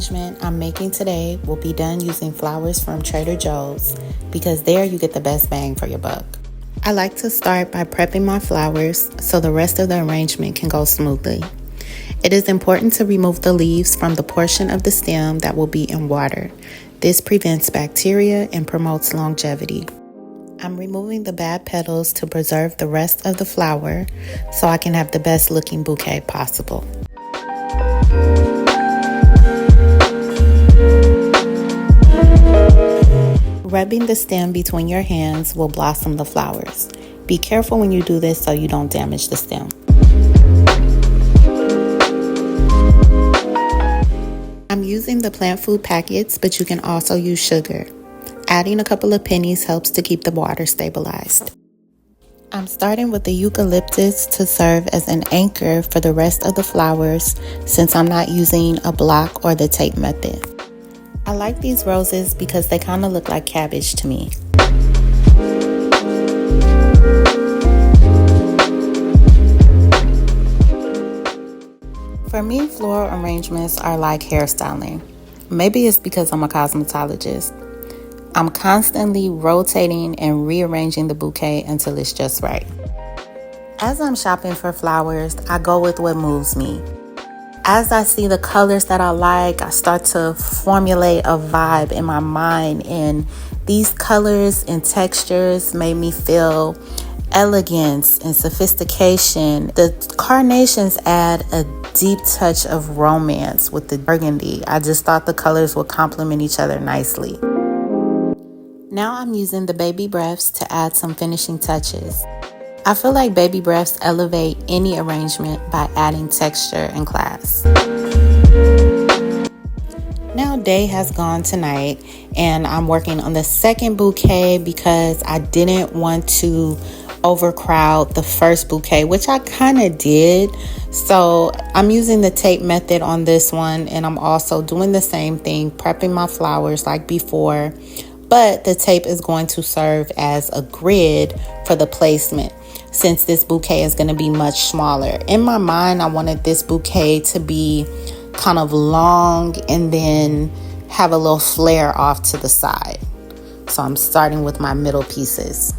arrangement I'm making today will be done using flowers from Trader Joe's because there you get the best bang for your buck. I like to start by prepping my flowers so the rest of the arrangement can go smoothly. It is important to remove the leaves from the portion of the stem that will be in water. This prevents bacteria and promotes longevity. I'm removing the bad petals to preserve the rest of the flower so I can have the best looking bouquet possible. Rubbing the stem between your hands will blossom the flowers. Be careful when you do this so you don't damage the stem. I'm using the plant food packets, but you can also use sugar. Adding a couple of pennies helps to keep the water stabilized. I'm starting with the eucalyptus to serve as an anchor for the rest of the flowers since I'm not using a block or the tape method. I like these roses because they kind of look like cabbage to me. For me, floral arrangements are like hairstyling. Maybe it's because I'm a cosmetologist. I'm constantly rotating and rearranging the bouquet until it's just right. As I'm shopping for flowers, I go with what moves me. As I see the colors that I like, I start to formulate a vibe in my mind, and these colors and textures made me feel elegance and sophistication. The carnations add a deep touch of romance with the burgundy. I just thought the colors would complement each other nicely. Now I'm using the baby breaths to add some finishing touches. I feel like baby breaths elevate any arrangement by adding texture and class. Now day has gone tonight and I'm working on the second bouquet because I didn't want to overcrowd the first bouquet, which I kind of did. So I'm using the tape method on this one, and I'm also doing the same thing, prepping my flowers like before, but the tape is going to serve as a grid for the placement since this bouquet is going to be much smaller. In my mind, I wanted this bouquet to be kind of long and then have a little flare off to the side. So I'm starting with my middle pieces.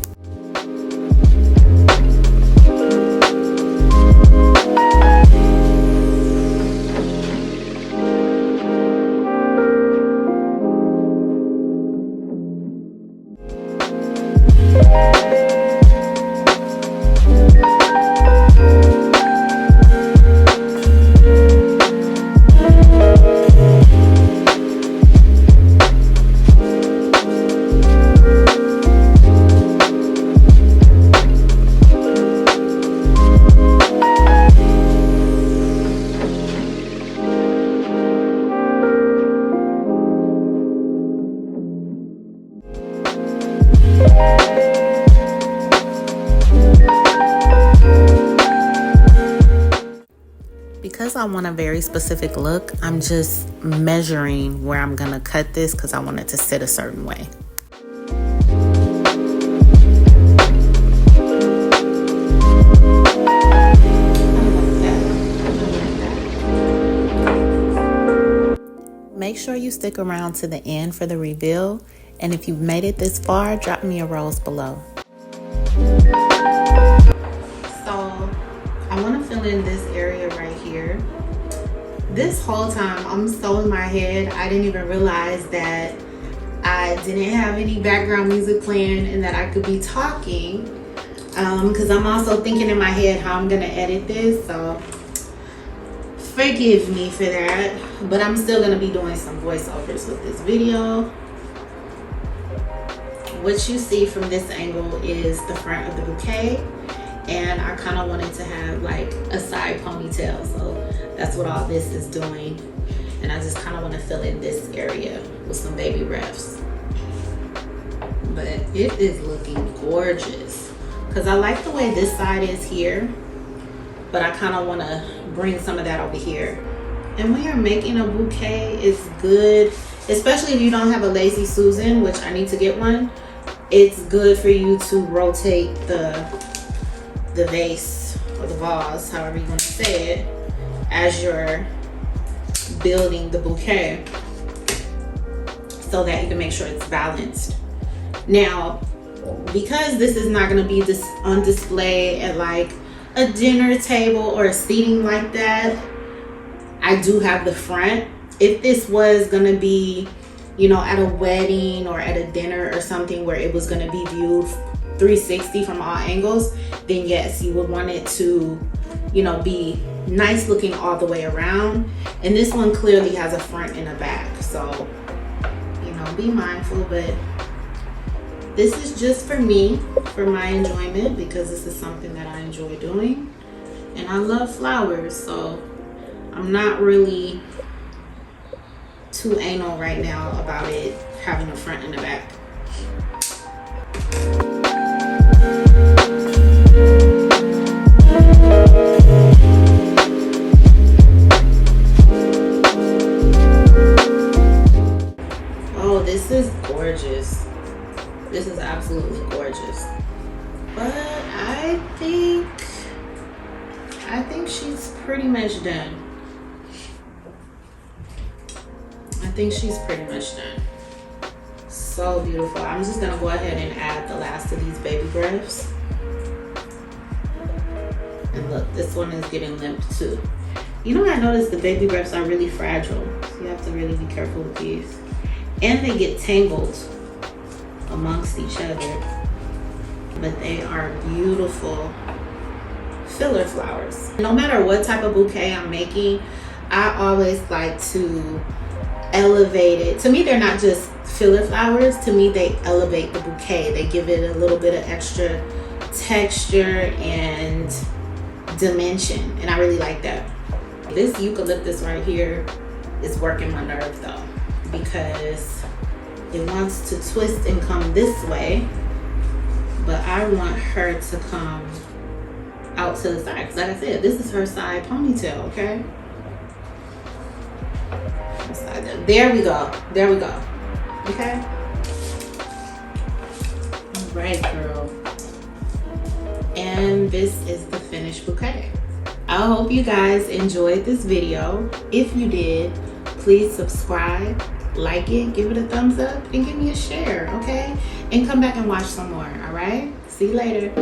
Because I want a very specific look, I'm just measuring where I'm gonna cut this because I want it to sit a certain way. Make sure you stick around to the end for the reveal, and if you've made it this far, drop me a rose below. So I want to fill in this area right here. This whole time I'm so in my head, I didn't even realize that I didn't have any background music playing and that I could be talking, because I'm also thinking in my head how I'm gonna edit this, so forgive me for that. But I'm still gonna be doing some voiceovers with this video. What you see from this angle is the front of the bouquet, and I kind of wanted to have like a side ponytail, so that's what all this is doing. And I just kind of want to fill in this area with some baby refs. But it is looking gorgeous because I like the way this side is here, but I kind of want to bring some of that over here. And when you're making a bouquet, it's good, especially if you don't have a Lazy Susan, which I need to get one. It's good for you to rotate the vase or the vase, however you want to say it, as you're building the bouquet so that you can make sure it's balanced. Now, because this is not going to be on display at like a dinner table or a seating like that, I do have the front. If this was going to be, you know, at a wedding or at a dinner or something where it was going to be viewed 360 from all angles, then yes, you would want it to, you know, be nice looking all the way around. And this one clearly has a front and a back, so, you know, be mindful. But this is just for me, for my enjoyment, because this is something that I enjoy doing and I love flowers, so I'm not really too anal right now about it having a front and a back. Oh, this is gorgeous. This is absolutely gorgeous. But I think she's pretty much done. I think she's pretty much done. So beautiful. I'm just gonna go ahead and add the last of these baby breaths. And look, this one is getting limp too. You know, I noticed the baby breaths are really fragile, so you have to really be careful with these. And they get tangled amongst each other. But they are beautiful filler flowers. No matter what type of bouquet I'm making, I always like to elevate it. To me, they're not just filler flowers. To me, they elevate the bouquet. They give it a little bit of extra texture and dimension, and I really like that. This eucalyptus right here is working my nerve though, because it wants to twist and come this way, but I want her to come out to the side, because like I said, this is her side ponytail, okay? There we go. There we go. Okay? All right, girl. And this is the finished bouquet. I hope you guys enjoyed this video. If you did, please subscribe, like it, give it a thumbs up, and give me a share, okay? And come back and watch some more, all right? See you later.